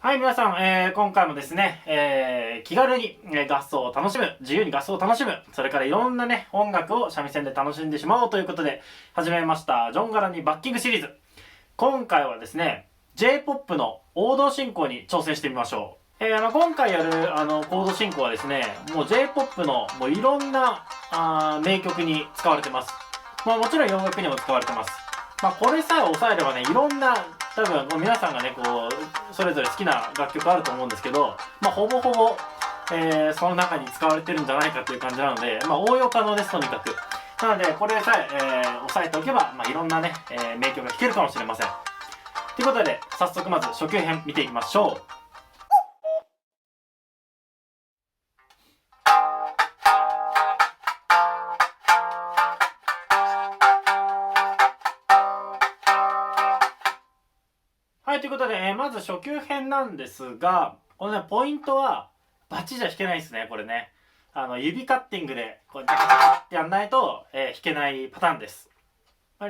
はい、皆さん、今回もですね、気軽に、合奏を楽しむ、自由に合奏を楽しむ、それからいろんなね、音楽を三味線で楽しんでしまおうということで、始めました、ジョンガラにバッキングシリーズ。今回はですね、J-POP の王道進行に挑戦してみましょう。今回やる、コード進行はですね、もう J-POP の、もういろんな、名曲に使われてます。まあもちろん洋楽にも使われてます。まあこれさえ押さえればね、いろんな、多分皆さんがねこうそれぞれ好きな楽曲あると思うんですけど、まあほぼほぼ、その中に使われてるんじゃないかという感じなので、まあ応用可能ですとにかく。なのでこれさえ押さえておけば、まあ、いろんなね、名曲が弾けるかもしれません。ということで早速まず初級編見ていきましょう。はい、ということで、まず初級編なんですが、このね、ポイントは、バッチリじゃ弾けないですね、これね。指カッティングで、こう、ジャカジャカってやんないと、弾けないパターンです。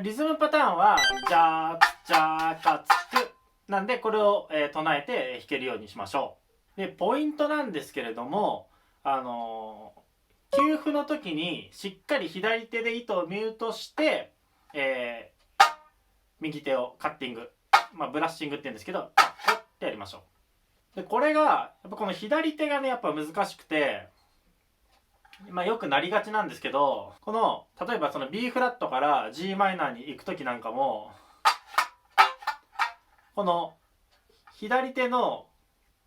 リズムパターンは、ジャーツ、ジャーカツク。なんで、これを、唱えて弾けるようにしましょう。で、ポイントなんですけれども、休符の時に、しっかり左手で糸をミュートして、右手をカッティング。まあ、ブラッシングって言うんですけど、ってやりましょう。で、これが、やっぱこの左手がね、やっぱ難しくて、まあ、よくなりがちなんですけど、この、例えばその B フラットから G マイナーに行く時なんかも、この、左手の、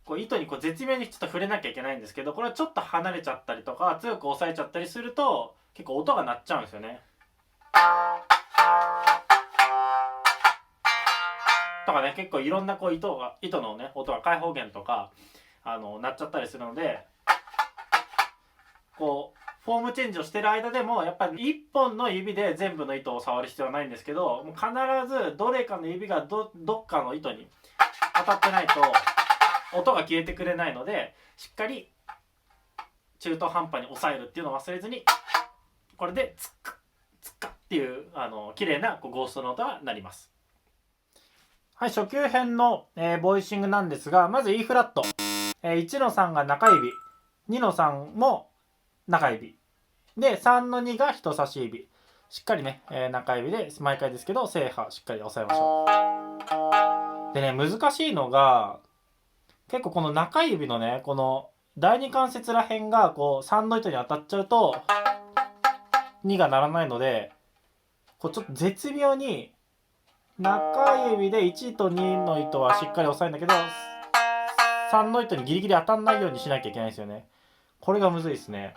こう糸にこう絶妙にちょっと触れなきゃいけないんですけど、これはちょっと離れちゃったりとか、強く押さえちゃったりすると、結構音が鳴っちゃうんですよね。とかね、結構いろんなこう糸のね、音が開放弦とか、鳴っちゃったりするので、こう、フォームチェンジをしてる間でも、やっぱり一本の指で全部の糸を触る必要はないんですけど、もう必ずどれかの指がどっかの糸に当たってないと、音が消えてくれないので、しっかり中途半端に押さえるっていうのを忘れずに、これでツッカツッカっていう、綺麗なこうゴーストの音が鳴ります。はい、初級編の、ボイシングなんですが、まず E フラット。1の3が中指。2の3も中指。で、3の2が人差し指。しっかりね、中指で、毎回ですけど、正波しっかり押さえましょう。でね、難しいのが、結構この中指のね、この第二関節ら辺が、こう、3の糸に当たっちゃうと、2が鳴らないので、こうちょっと絶妙に、中指で1と2の糸はしっかり押さえるんだけど、3の糸にギリギリ当たんないようにしなきゃいけないんですよね。これがむずいですね。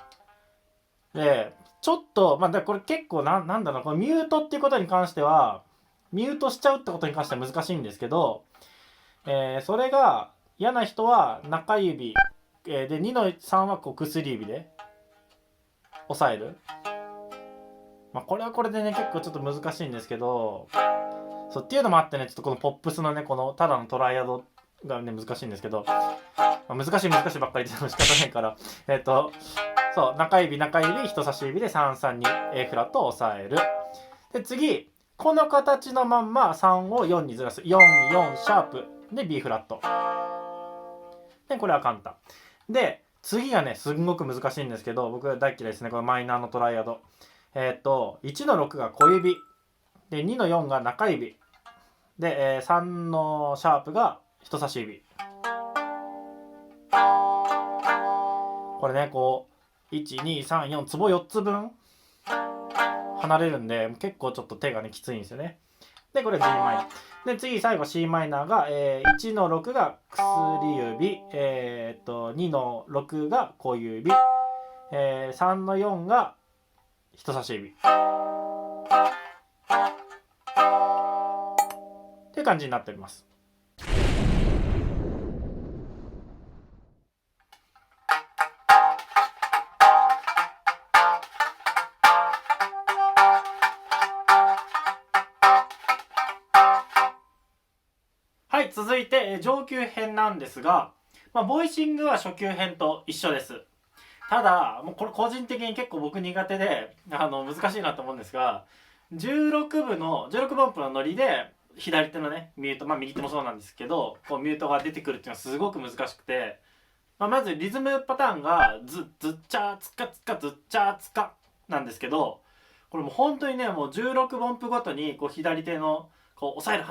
で、ちょっと、まあ、これ結構なんだろう、このミュートっていうことに関しては、ミュートしちゃうってことに関しては難しいんですけど、それが嫌な人は中指、で、2の3はこう薬指で押さえる。まあ、これはこれでね、結構ちょっと難しいんですけど、そうっていうのもあってね、ちょっとこのポップスのね、このただのトライアドがね、難しいんですけど、まあ、難しいばっかり言っても仕方ないから、そう、中指、人差し指で3、3に A フラットを押さえる。で、次、この形のまんま3を4にずらす。4、4、シャープで B フラット。で、これは簡単。で、次がね、すんごく難しいんですけど、僕大嫌いですね、このマイナーのトライアド。1の6が小指。で、2の4が中指。で、3のシャープが人差し指。これね、こう、1、2、3、4、ツボ4つ分離れるんで、結構ちょっと手がね、きついんですよね。で、これ G マイナー。で、次、最後 C マイナーが、1の6が薬指、2の6が小指、3の4が人差し指。っていう感じになっております。はい、続いて上級編なんですが、まあ、ボイシングは初級編と一緒です。ただ、もうこれ個人的に結構僕苦手で、難しいなと思うんですが、16分音符のノリで、左手のねミュート、右手もそうなんですけど、こうミュートが出てくるっていうのはすごく難しくて、まずリズムパターンがズッチャーツカツカズッチャーツカなんですけど、これもう本当にね、もう16分音符ごとにこう左手のこう押さえる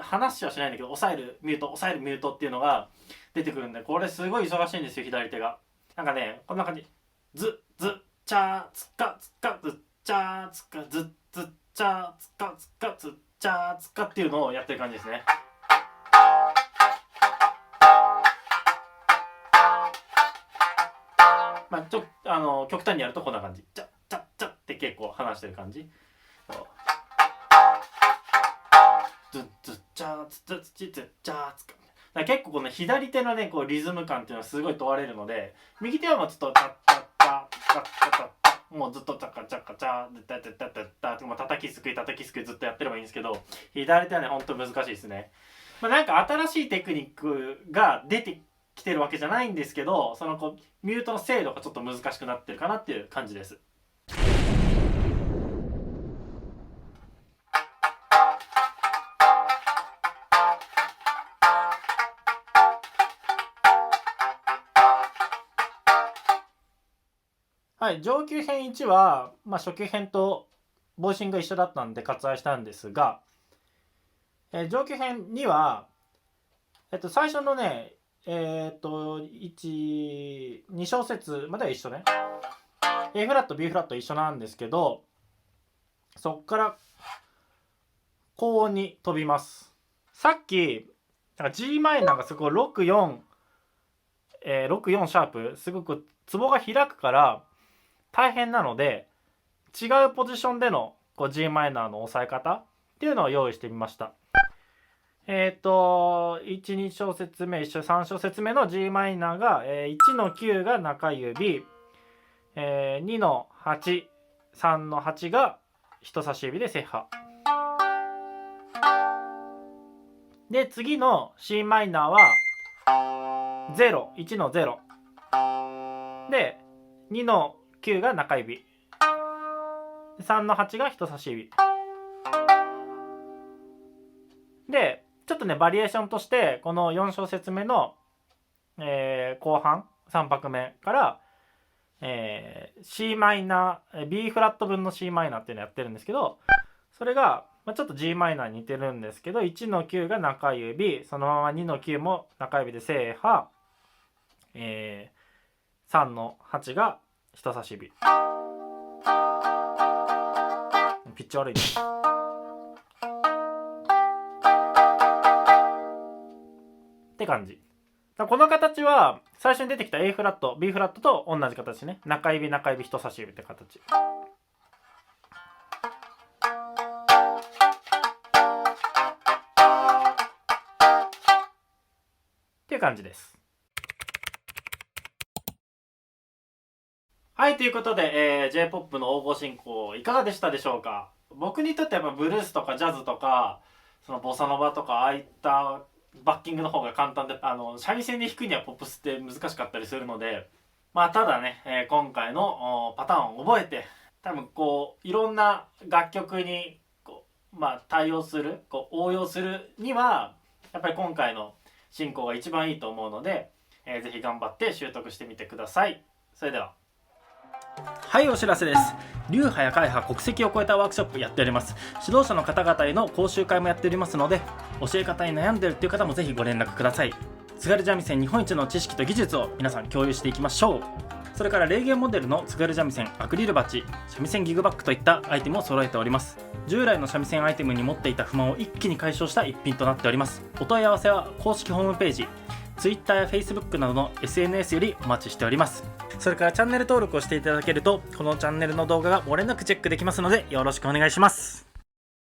話はしないんだけど、押さえるミュート押さえるミュートっていうのが出てくるんで、これすごい忙しいんですよ、左手が。なんかね、こんな感じ。ズッチャーツカツカズッチャーツカズッチャーツカツカズッチャーツカっていうのをやってる感じですね。極端にやるとこんな感じ。チャッチャッチャッって結構話してる感じ。ズッズッチャーツツツチツッチャーツカ。結構この左手のねこうリズム感っていうのはすごい問われるので、右手はもうちょっとチャッチャッチャッチャッチャッチャッ、もうずっとチャッカチャッカチャーッタッタッタッタッタッって叩きすくいずっとやってればいいんですけど、左手はねほんと難しいですね。なんか新しいテクニックが出てきてるわけじゃないんですけど、そのこうミュートの精度がちょっと難しくなってるかなっていう感じです。はい、上級編1は、初級編とボイシングが一緒だったんで割愛したんですが、上級編2は、最初のね、2小節までは一緒ね。A フラット、B フラット一緒なんですけど、そっから高音に飛びます。さっき、G マイナーがすごい64シャープ、すごくツボが開くから大変なので、違うポジションでのこう G マイナーの押さえ方っていうのを用意してみました。1、2小節目、3小節目の G マイナーが、1の9が中指、2の8、3の8が人差し指で正波。で、次の C マイナーは0、1の0。で、2の9が中指。3の8が人差し指。で、ちょっとね、バリエーションとして、この4小節目の、後半、3拍目から、C マイナー、B フラット分の C マイナーっていうのをやってるんですけど、それが、ちょっと G マイナーに似てるんですけど、1の9が中指、そのまま2の9も中指で正波、3の8が人差し指。ピッチ悪いね。って感じ。この形は最初に出てきた A フラット、B フラットと同じ形ね。中指、中指、人差し指って形。っていう感じです。はい、ということで、J-POP の応募進行いかがでしたでしょうか。僕にとってやっぱブルースとかジャズとか、そのボサノバとかああいったバッキングの方が簡単で、三味線で弾くにはポップスって難しかったりするので、ただね、今回のパターンを覚えて、多分こういろんな楽曲にこう、対応する、応用するにはやっぱり今回の進行が一番いいと思うので、ぜひ頑張って習得してみてください。それでは。はい、お知らせです。流派や会派、国籍を超えたワークショップやっております。指導者の方々への講習会もやっておりますので、教え方に悩んでいるという方もぜひご連絡ください。津軽三味線日本一の知識と技術を皆さん共有していきましょう。それからレーゲンモデルの津軽三味線アクリルバチ、三味線ギグバッグといったアイテムを揃えております。従来の三味線アイテムに持っていた不満を一気に解消した一品となっております。お問い合わせは公式ホームページ、Twitter や Facebook などの SNS よりお待ちしております。それからチャンネル登録をしていただけると、このチャンネルの動画が漏れなくチェックできますので、よろしくお願いします。